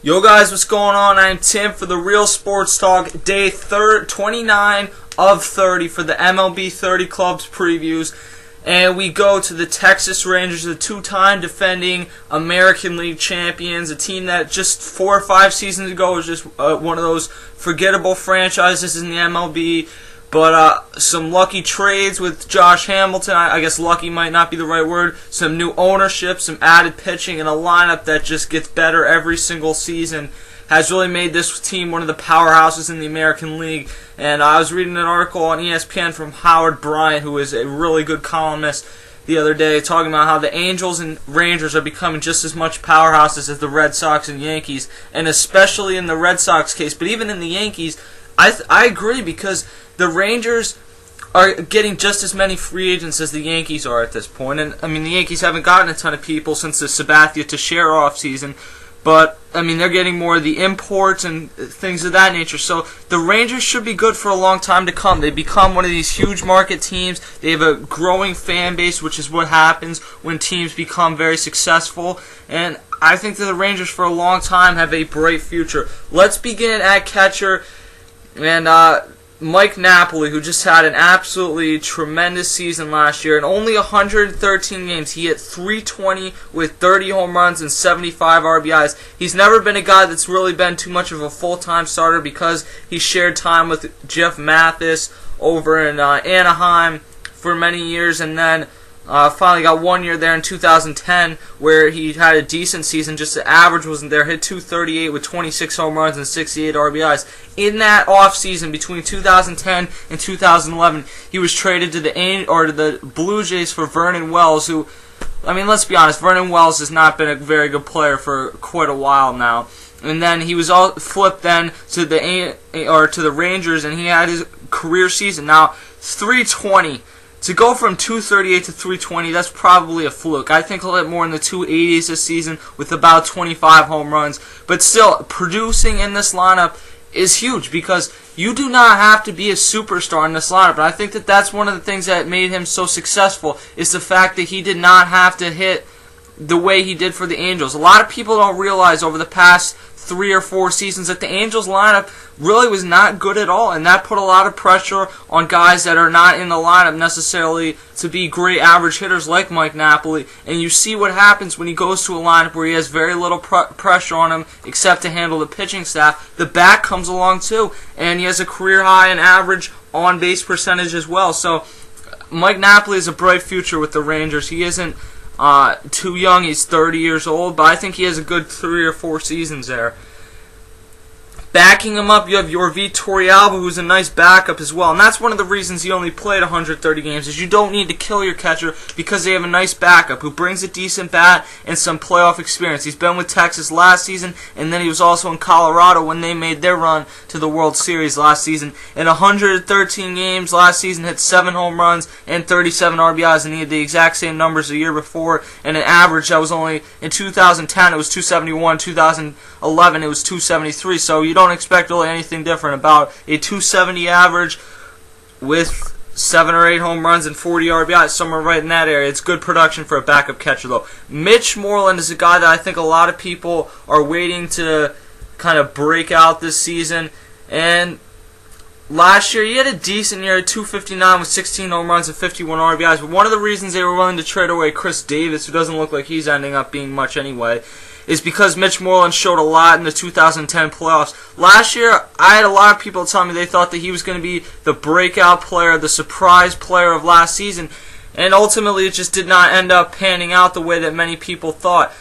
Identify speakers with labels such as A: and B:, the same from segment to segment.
A: Yo guys, what's going on? I'm Tim for the Real Sports Talk, day 29 of 30 for the MLB 30 Clubs previews. And we go to the Texas Rangers, the two-time defending American League champions, a team that just 4 or 5 seasons ago was just one of those forgettable franchises in the MLB. But some lucky trades with Josh Hamilton. I guess lucky might not be the right word. Some new ownership, some added pitching, and a lineup that just gets better every single season has really made this team one of the powerhouses in the American League. And I was reading an article on ESPN from Howard Bryant, who is a really good columnist, the other day, talking about how the Angels and Rangers are becoming just as much powerhouses as the Red Sox and Yankees, and especially in the Red Sox case, but even in the Yankees, I agree, because the Rangers are getting just as many free agents as the Yankees are at this point. And, I mean, the Yankees haven't gotten a ton of people since the Sabathia Teixeira offseason, but, I mean, they're getting more of the imports and things of that nature. So the Rangers should be good for a long time to come. They become one of these huge market teams. They have a growing fan base, which is what happens when teams become very successful. And I think that the Rangers for a long time have a bright future. Let's begin at catcher. And Mike Napoli, who just had an absolutely tremendous season last year. In only 113 games, he hit .320 with 30 home runs and 75 RBIs. He's never been a guy that's really been too much of a full-time starter because he shared time with Jeff Mathis over in Anaheim for many years, and then finally got 1 year there in 2010 where he had a decent season. Just the average wasn't there. Hit .238 with 26 home runs and 68 RBIs. In that offseason between 2010 and 2011, he was traded to the Blue Jays for Vernon Wells, who, I mean, let's be honest, Vernon Wells has not been a very good player for quite a while now. And then he was all flipped then to the Rangers, and he had his career season. Now, .320. To go from .238 to .320, that's probably a fluke. I think he'll hit more in the 280s this season with about 25 home runs. But still, producing in this lineup is huge because you do not have to be a superstar in this lineup. And I think that that's one of the things that made him so successful is the fact that he did not have to hit the way he did for the Angels. A lot of people don't realize over the past 3 or 4 seasons that the Angels lineup really was not good at all, and that put a lot of pressure on guys that are not in the lineup necessarily to be great average hitters like Mike Napoli. And you see what happens when he goes to a lineup where he has very little pressure on him except to handle the pitching staff. The bat comes along too, and he has a career high in average on-base percentage as well. So Mike Napoli has a bright future with the Rangers. He isn't too young. He's 30 years old, but I think he has a good 3 or 4 seasons there. Backing him up, you have Yorvi Torrealba, who's a nice backup as well. And that's one of the reasons he only played 130 games, is you don't need to kill your catcher because they have a nice backup who brings a decent bat and some playoff experience. He's been with Texas last season, and then he was also in Colorado when they made their run to the World Series last season. In 113 games last season, hit 7 home runs and 37 RBIs, and he had the exact same numbers the year before, and an average that was only, in 2010 it was 271, 2011 it was 273, so you don't expect really anything different about a 270 average with 7 or 8 home runs and 40 RBIs, somewhere right in that area. It's good production for a backup catcher, though. Mitch Moreland is a guy that I think a lot of people are waiting to kind of break out this season, and last year he had a decent year at .259 with 16 home runs and 51 RBIs, but one of the reasons they were willing to trade away Chris Davis, who doesn't look like he's ending up being much anyway, is because Mitch Moreland showed a lot in the 2010 playoffs. Last year, I had a lot of people tell me they thought that he was going to be the breakout player, the surprise player of last season, and ultimately it just did not end up panning out the way that many people thought.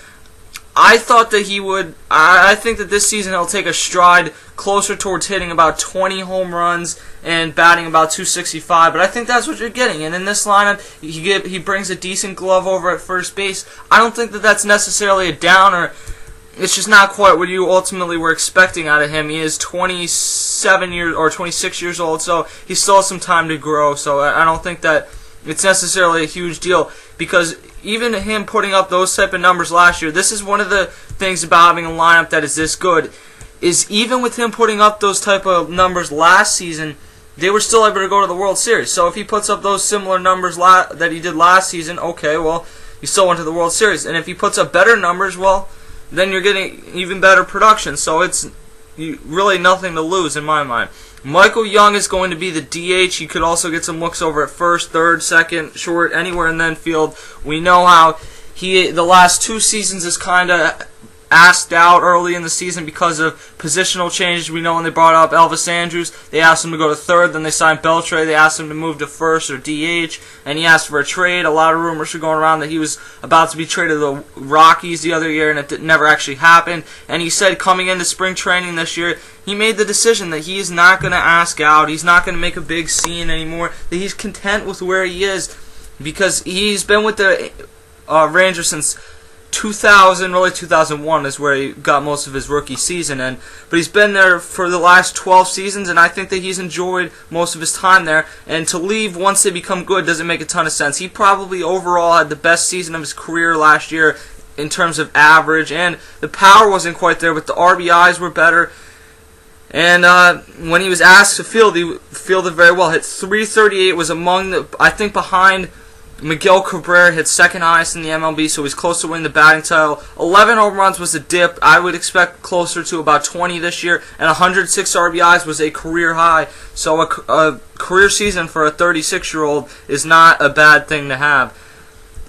A: I thought that he would. I think that this season he'll take a stride closer towards hitting about 20 home runs and batting about .265, but I think that's what you're getting. And in this lineup, he brings a decent glove over at first base. I don't think that that's necessarily a downer. It's just not quite what you ultimately were expecting out of him. He is 27 years or 26 years old, so he still has some time to grow. So I don't think that it's necessarily a huge deal, because even him putting up those type of numbers last year, this is one of the things about having a lineup that is this good, is even with him putting up those type of numbers last season, they were still able to go to the World Series. So if he puts up those similar numbers that he did last season, okay, well, he still went to the World Series. And if he puts up better numbers, well, then you're getting even better production. So it's really nothing to lose in my mind. Michael Young is going to be the DH. He could also get some looks over at first, third, second, short, anywhere in the infield. We know how he the last 2 seasons is kind of asked out early in the season because of positional changes. We know when they brought up Elvis Andrus, they asked him to go to third, then they signed Beltre, they asked him to move to first or DH, and he asked for a trade. A lot of rumors were going around that he was about to be traded to the Rockies the other year, and it never actually happened. And he said coming into spring training this year, he made the decision that he's not going to ask out, he's not going to make a big scene anymore, that he's content with where he is, because he's been with the Rangers since 2000, really 2001 is where he got most of his rookie season in. But he's been there for the last 12 seasons, and I think that he's enjoyed most of his time there. And to leave once they become good doesn't make a ton of sense. He probably overall had the best season of his career last year in terms of average, and the power wasn't quite there, but the RBIs were better. And when he was asked to field, he fielded very well. Hit .338, was among the, I think, behind Miguel Cabrera, hit second highest in the MLB, so he's close to winning the batting title. 11 home runs was a dip. I would expect closer to about 20 this year, and 106 RBIs was a career high. So a career season for a 36-year-old is not a bad thing to have.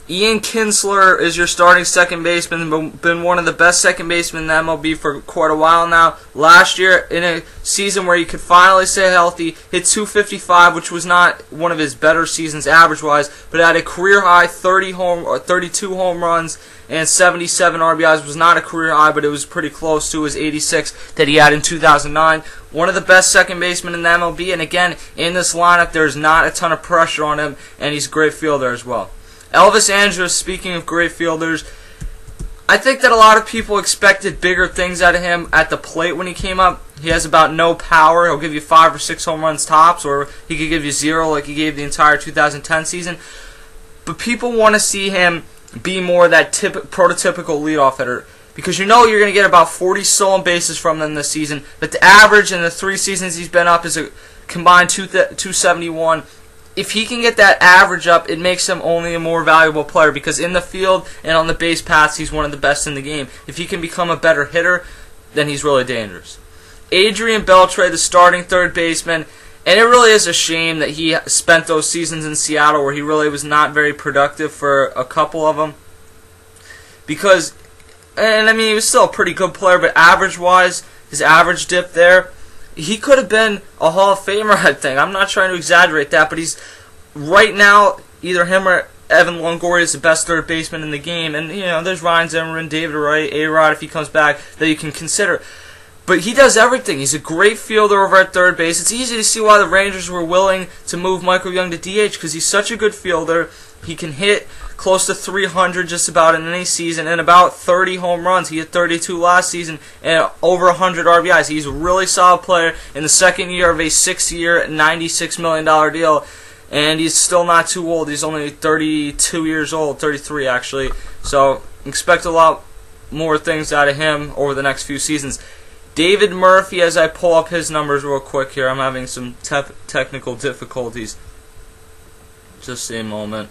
A: Ian Kinsler is your starting second baseman, been one of the best second basemen in the MLB for quite a while now. Last year, in a season where he could finally stay healthy, hit .255, which was not one of his better seasons average-wise, but had a career-high 32 home runs and 77 RBIs. Was not a career high, but it was pretty close to his 86 that he had in 2009. One of the best second basemen in the MLB, and again, in this lineup, there's not a ton of pressure on him, and he's a great fielder as well. Elvis Andrus, speaking of great fielders, I think that a lot of people expected bigger things out of him at the plate when he came up. He has about no power. He'll give you 5 or 6 home runs tops, or he could give you 0 like he gave the entire 2010 season. But people want to see him be more that prototypical leadoff hitter, because you know you're going to get about 40 stolen bases from them this season, but the average in the 3 seasons he's been up is a combined 271. If he can get that average up, it makes him only a more valuable player, because in the field and on the base paths, he's one of the best in the game. If he can become a better hitter, then he's really dangerous. Adrian Beltre, the starting third baseman, and it really is a shame that he spent those seasons in Seattle where he really was not very productive for a couple of them. Because, and I mean, he was still a pretty good player, but average-wise, his average dip there, he could have been a Hall of Famer, I think. I'm not trying to exaggerate that, but he's right now, either him or Evan Longoria is the best third baseman in the game. And, you know, there's Ryan Zimmerman, David Wright, A-Rod, if he comes back, that you can consider. But he does everything. He's a great fielder over at third base. It's easy to see why the Rangers were willing to move Michael Young to DH, because he's such a good fielder. He can hit close to 300 just about in any season, and about 30 home runs. He hit 32 last season and over 100 RBIs. He's a really solid player in the second year of a 6-year, $96 million deal, and he's still not too old. He's only 32 years old, 33 actually. So expect a lot more things out of him over the next few seasons. David Murphy, as I pull up his numbers real quick here, I'm having some technical difficulties. Just a moment.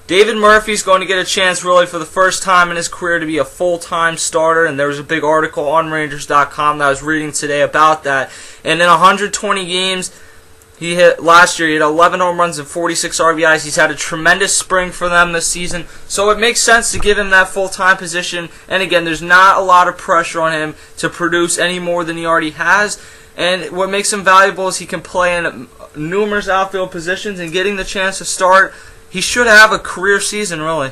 A: David Murphy's going to get a chance really for the first time in his career to be a full-time starter, and there was a big article on Rangers.com that I was reading today about that. And in 120 games he hit last year, he had 11 home runs and 46 RBIs. He's had a tremendous spring for them this season, so it makes sense to give him that full-time position. And again, there's not a lot of pressure on him to produce any more than he already has. And what makes him valuable is he can play in numerous outfield positions, and getting the chance to start, he should have a career season, really.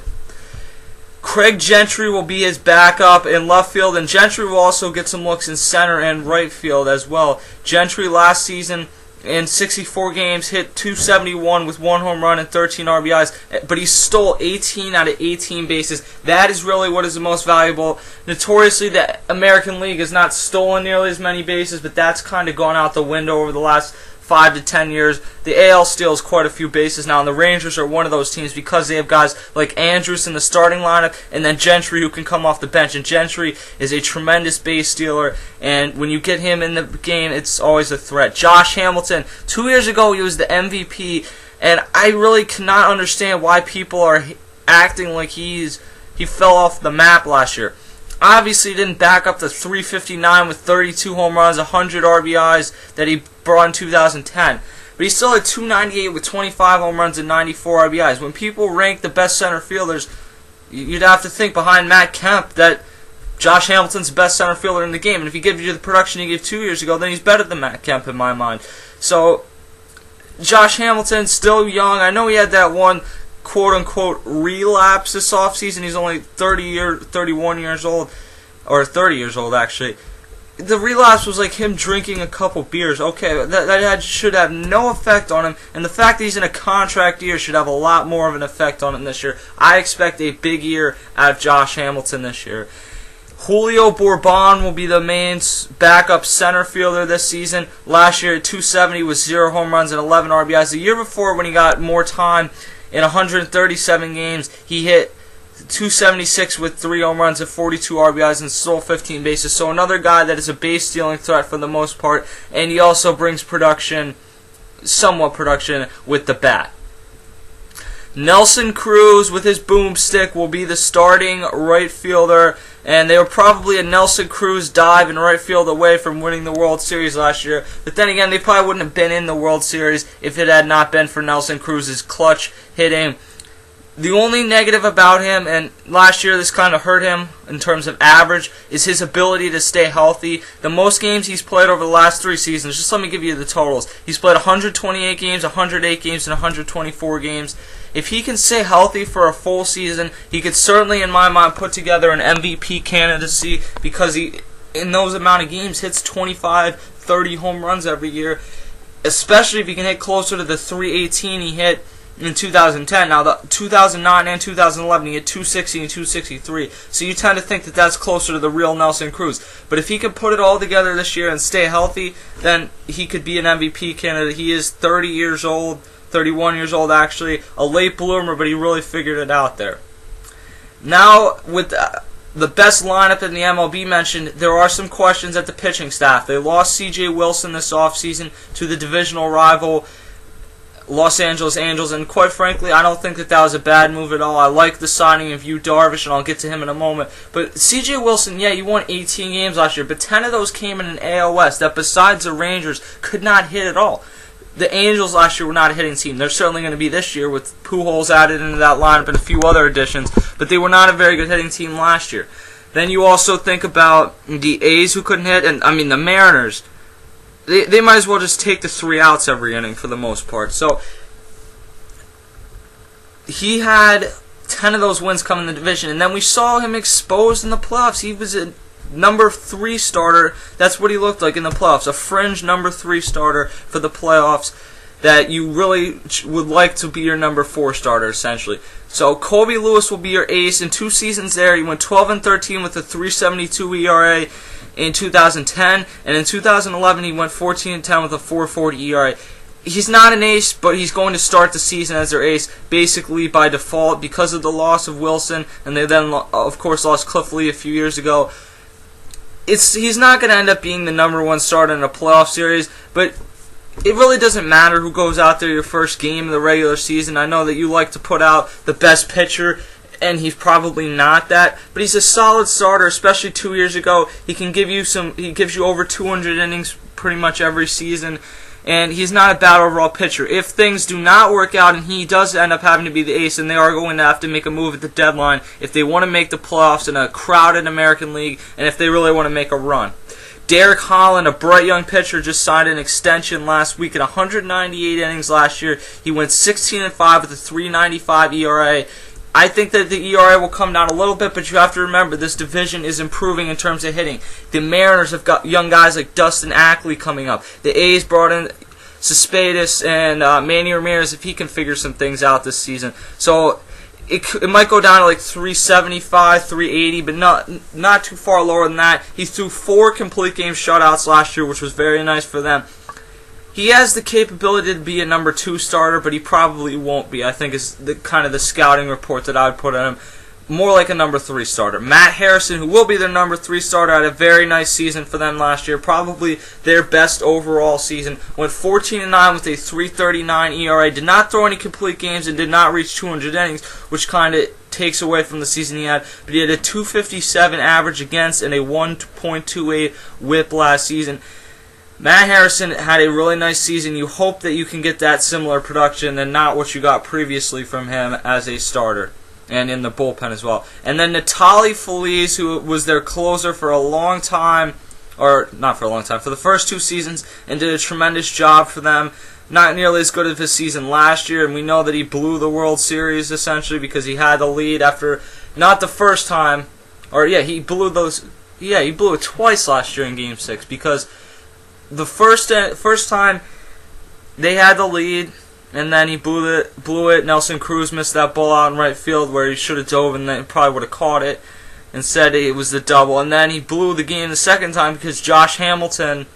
A: Craig Gentry will be his backup in left field, and Gentry will also get some looks in center and right field as well. Gentry last season in 64 games hit .271 with 1 home run and 13 RBIs, but he stole 18 out of 18 bases. That is really what is the most valuable. Notoriously, the American League has not stolen nearly as many bases, but that's kind of gone out the window over the last 5 to 10 years. The AL steals quite a few bases now, and the Rangers are one of those teams because they have guys like Andrus in the starting lineup, and then Gentry who can come off the bench. And Gentry is a tremendous base stealer, and when you get him in the game, it's always a threat. Josh Hamilton, 2 years ago he was the MVP, and I really cannot understand why people are acting like he fell off the map last year. Obviously, he didn't back up the 359 with 32 home runs, 100 RBIs that he brought in 2010. But he still had 298 with 25 home runs and 94 RBIs. When people rank the best center fielders, you'd have to think behind Matt Kemp that Josh Hamilton's the best center fielder in the game. And if he gives you the production he gave 2 years ago, then he's better than Matt Kemp in my mind. So, Josh Hamilton, still young. I know he had that one quote-unquote relapse this offseason. He's only 31 years old, or 30 years old actually. The relapse was like him drinking a couple beers. Okay, that should have no effect on him, and the fact that he's in a contract year should have a lot more of an effect on him this year. I expect a big year out of Josh Hamilton this year. Julio Bourbon will be the main backup center fielder this season. Last year at 270 with 0 home runs and 11 RBIs. The year before, when he got more time, in 137 games, he hit 276 with 3 home runs and 42 RBIs and stole 15 bases. So another guy that is a base-stealing threat for the most part, and he also brings production, somewhat production, with the bat. Nelson Cruz, with his boomstick, will be the starting right fielder, and they were probably a Nelson Cruz dive in right field away from winning the World Series last year. But then again, they probably wouldn't have been in the World Series if it had not been for Nelson Cruz's clutch hitting. The only negative about him, and last year this kind of hurt him in terms of average, is his ability to stay healthy. The most games he's played over the last 3 seasons, just let me give you the totals. He's played 128 games, 108 games, and 124 games. If he can stay healthy for a full season, he could certainly, in my mind, put together an MVP candidacy, because he, in those amount of games, hits 25, 30 home runs every year, especially if he can hit closer to the 318 he hit in 2010. Now, the 2009 and 2011, he hit 260 and 263. So you tend to think that that's closer to the real Nelson Cruz. But if he can put it all together this year and stay healthy, then he could be an MVP candidate. He is 30 years old, 31 years old actually, a late bloomer, but he really figured it out there. Now, with the best lineup in the MLB mentioned, there are some questions at the pitching staff. They lost C.J. Wilson this offseason to the divisional rival Los Angeles Angels, and quite frankly, I don't think that was a bad move at all. I like the signing of Yu Darvish, and I'll get to him in a moment. But C.J. Wilson, yeah, he won 18 games last year, but 10 of those came in an AL West that, besides the Rangers, could not hit at all. The Angels last year were not a hitting team. They're certainly going to be this year with Pujols added into that lineup and a few other additions, but they were not a very good hitting team last year. Then you also think about the A's who couldn't hit, and I mean the Mariners. They might as well just take the 3 outs every inning for the most part. So he had 10 of those wins come in the division, and then we saw him exposed in the playoffs. He was a number 3 starter. That's what he looked like in the playoffs, a fringe number 3 starter for the playoffs that you really would like to be your number 4 starter, essentially. So Colby Lewis will be your ace. In 2 seasons there, he went 12-13 with a 3.72 ERA in 2010, and in 2011 he went 14-10 with a 4.40 ERA. He's not an ace, but he's going to start the season as their ace basically by default because of the loss of Wilson, and they then, of course, lost Cliff Lee a few years ago. He's not going to end up being the number 1 starter in a playoff series, but it really doesn't matter who goes out there your first game of the regular season. I know that you like to put out the best pitcher, and he's probably not that, but he's a solid starter, especially 2 years ago. He gives you over 200 innings pretty much every season, and he's not a bad overall pitcher. If things do not work out and he does end up having to be the ace, and they are going to have to make a move at the deadline if they want to make the playoffs in a crowded American League, and if they really want to make a run. Derek Holland, a bright young pitcher, just signed an extension last week at 198 innings last year. He went 16-5 with a 3.95 ERA. I think that the ERA will come down a little bit, but you have to remember this division is improving in terms of hitting. The Mariners have got young guys like Dustin Ackley coming up. The A's brought in Cespedes and Manny Ramirez if he can figure some things out this season. So it might go down to like 375, 380, but not too far lower than that. He threw 4 complete game shutouts last year, which was very nice for them. He has the capability to be a number 2 starter, but he probably won't be, I think, is the kind of the scouting report that I would put on him. more like a number 3 starter. Matt Harrison, who will be their number 3 starter, had a very nice season for them last year, probably their best overall season. Went 14-9 with a 3.39 ERA, did not throw any complete games, and did not reach 200 innings, which kind of takes away from the season he had. But he had a 2.57 average against and a 1.28 whip last season. Matt Harrison had a really nice season. You hope that you can get that similar production and not what you got previously from him as a starter and in the bullpen as well. And then Natali Feliz, who was their closer for a long time, or not for a long time, for the first 2 seasons, and did a tremendous job for them. Not nearly as good as his season last year, and we know that he blew the World Series essentially because he had the lead after not the first time, or he blew it twice last year in Game 6 because the first time they had the lead, and then he blew it. Nelson Cruz missed that ball out in right field where he should have dove and then probably would have caught it. Instead, it was the double. And then he blew the game the second time because Josh Hamilton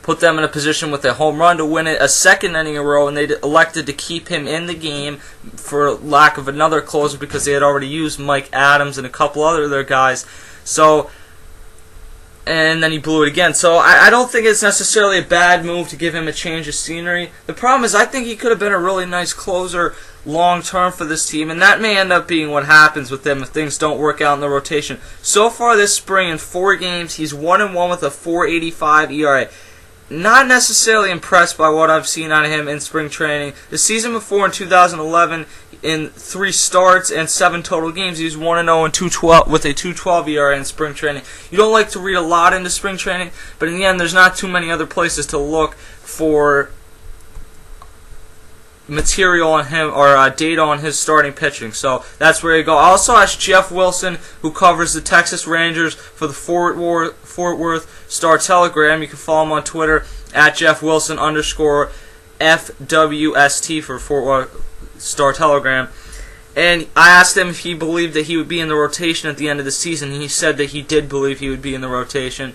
A: put them in a position with a home run to win it a second inning in a row, and they elected to keep him in the game for lack of another closer because they had already used Mike Adams and a couple other of their guys. And then he blew it again. So I don't think it's necessarily a bad move to give him a change of scenery. The problem is I think he could have been a really nice closer long term for this team, and that may end up being what happens with them if things don't work out in the rotation. So far this spring in 4 games, he's 1-1 with a 4.85 ERA. Not necessarily impressed by what I've seen out of him in spring training. The season before in 2011, in 3 starts and 7 total games, he was 1-0 and 2.12 with a 2.12 ERA in spring training. You don't like to read a lot into spring training, but in the end, there's not too many other places to look for material on him or data on his starting pitching. So that's where you go. I also asked Jeff Wilson, who covers the Texas Rangers for the Fort Worth Star-Telegram. You can follow him on Twitter at @Jeff_Wilson_FWST for Fort Worth Star-Telegram. And I asked him if he believed that he would be in the rotation at the end of the season. He said that he did believe he would be in the rotation.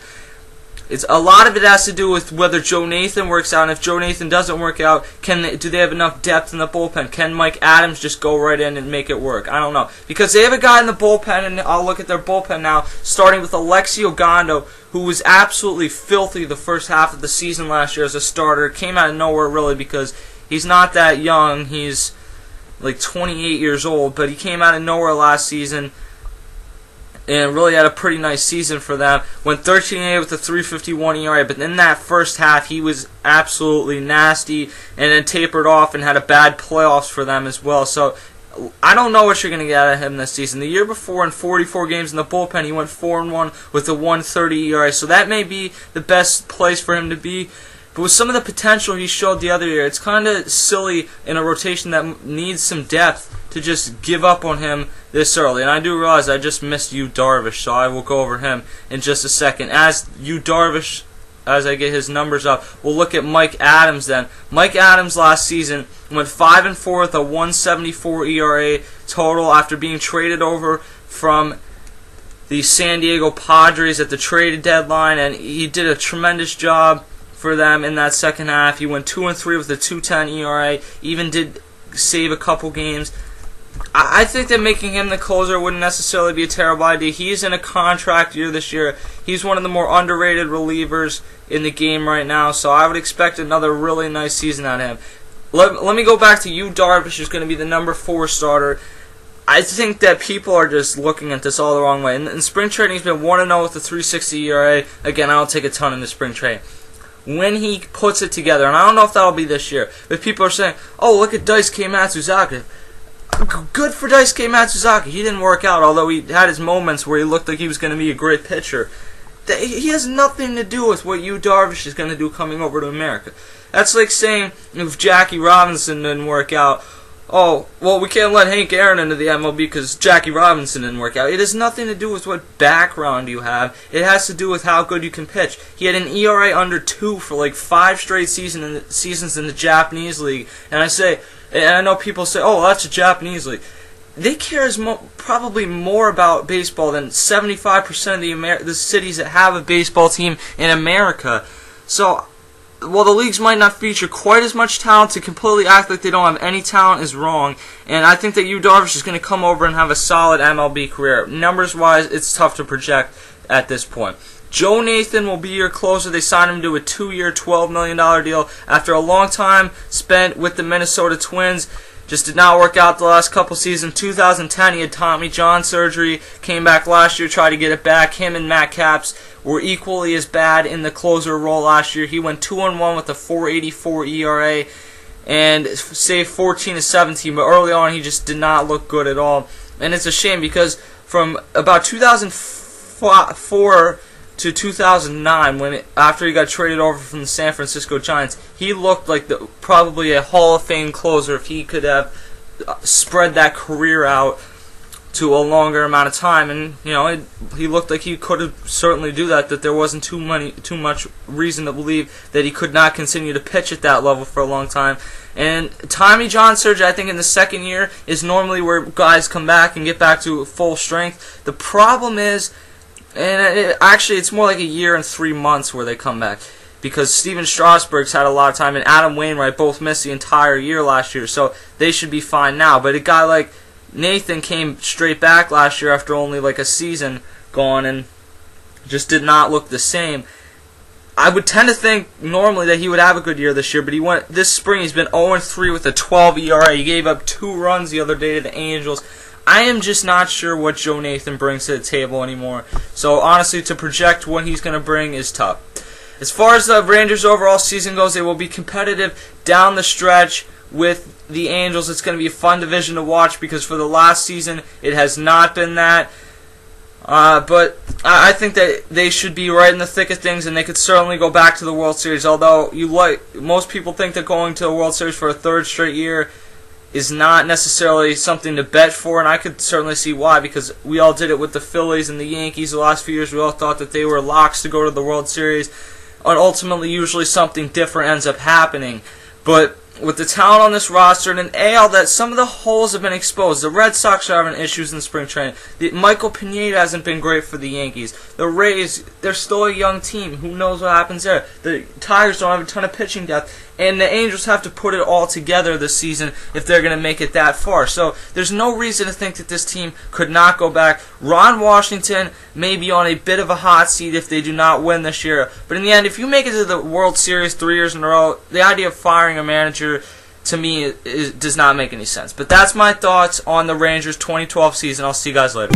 A: A lot of it has to do with whether Joe Nathan works out, and if Joe Nathan doesn't work out, do they have enough depth in the bullpen? Can Mike Adams just go right in and make it work? I don't know. Because they have a guy in the bullpen, and I'll look at their bullpen now, starting with Alexi Ogando, who was absolutely filthy the first half of the season last year as a starter. Came out of nowhere, really, because he's not that young. He's like 28 years old, but he came out of nowhere last season and really had a pretty nice season for them. Went 13-8 with a 3.51 ERA, but in that first half, he was absolutely nasty and then tapered off and had a bad playoffs for them as well. So I don't know what you're going to get out of him this season. The year before, in 44 games in the bullpen, he went 4-1 with a 1.30 ERA, so that may be the best place for him to be. But with some of the potential he showed the other year, it's kind of silly in a rotation that needs some depth to just give up on him this early. And I do realize I just missed Yu Darvish, so I will go over him in just a second. As Yu Darvish, as I get his numbers up, we'll look at Mike Adams then. Mike Adams last season went 5-4 with a 1.74 ERA total after being traded over from the San Diego Padres at the trade deadline, and he did a tremendous job for them in that second half. He went 2-3 with a 2.10 ERA, even did save a couple games. I think that making him the closer wouldn't necessarily be a terrible idea. He's in a contract year this year. He's one of the more underrated relievers in the game right now, so I would expect another really nice season out of him. Let me go back to Yu Darvish, who's going to be the number 4 starter. I think that people are just looking at this all the wrong way. In spring training, he's been 1-0 with a 3.60 ERA. Again, I don't take a ton in the spring training. When he puts it together, and I don't know if that'll be this year, but people are saying, oh, look at Daisuke Matsuzaka. Good for Daisuke Matsuzaka. He didn't work out, although he had his moments where he looked like he was going to be a great pitcher. He has nothing to do with what Yu Darvish is going to do coming over to America. That's like saying if Jackie Robinson didn't work out, oh, well, we can't let Hank Aaron into the MLB because Jackie Robinson didn't work out. It has nothing to do with what background you have. It has to do with how good you can pitch. He had an ERA under 2 for like 5 straight seasons in the Japanese league. And I know people say, oh, well, that's a Japanese league. They care probably more about baseball than 75% of the cities that have a baseball team in America. So while the leagues might not feature quite as much talent, to completely act like they don't have any talent is wrong. And I think that Yu Darvish is going to come over and have a solid MLB career. Numbers-wise, it's tough to project at this point. Joe Nathan will be your closer. They signed him to a 2-year, $12 million deal after a long time spent with the Minnesota Twins. Just did not work out the last couple seasons. 2010, he had Tommy John surgery. Came back last year, tried to get it back. Him and Matt Capps were equally as bad in the closer role last year. He went 2-1 with a 4.84 ERA and saved 14 of 17. But early on, he just did not look good at all. And it's a shame because from about 2004 to 2009, after he got traded over from the San Francisco Giants, he looked like probably a Hall of Fame closer if he could have spread that career out to a longer amount of time. And he looked like he could have certainly do that. That there wasn't too much reason to believe that he could not continue to pitch at that level for a long time. And Tommy John surgery, I think, in the second year is normally where guys come back and get back to full strength. The problem is, and actually, it's more like 1 year and 3 months where they come back, because Steven Strasburg's had a lot of time, and Adam Wainwright both missed the entire year last year, so they should be fine now. But a guy like Nathan came straight back last year after only like a season gone, and just did not look the same. I would tend to think normally that he would have a good year this year, but this spring he's been 0-3 with a 12 ERA. He gave up 2 runs the other day to the Angels. I am just not sure what Joe Nathan brings to the table anymore. So honestly, to project what he's going to bring is tough. As far as the Rangers' overall season goes, they will be competitive down the stretch with the Angels. It's going to be a fun division to watch because for the last season, it has not been that. But I think that they should be right in the thick of things, and they could certainly go back to the World Series. Although most people think that going to the World Series for a 3rd straight year is not necessarily something to bet for, and I could certainly see why, because we all did it with the Phillies and the Yankees the last few years. We all thought that they were locks to go to the World Series, and ultimately usually something different ends up happening. But with the talent on this roster and an AL that some of the holes have been exposed. The Red Sox are having issues in spring training. Michael Pineda hasn't been great for the Yankees. The Rays, they're still a young team. Who knows what happens there? The Tigers don't have a ton of pitching depth. And the Angels have to put it all together this season if they're going to make it that far. So there's no reason to think that this team could not go back. Ron Washington may be on a bit of a hot seat if they do not win this year. But in the end, if you make it to the World Series 3 years in a row, the idea of firing a manager, to me, does not make any sense. But that's my thoughts on the Rangers 2012 season. I'll see you guys later.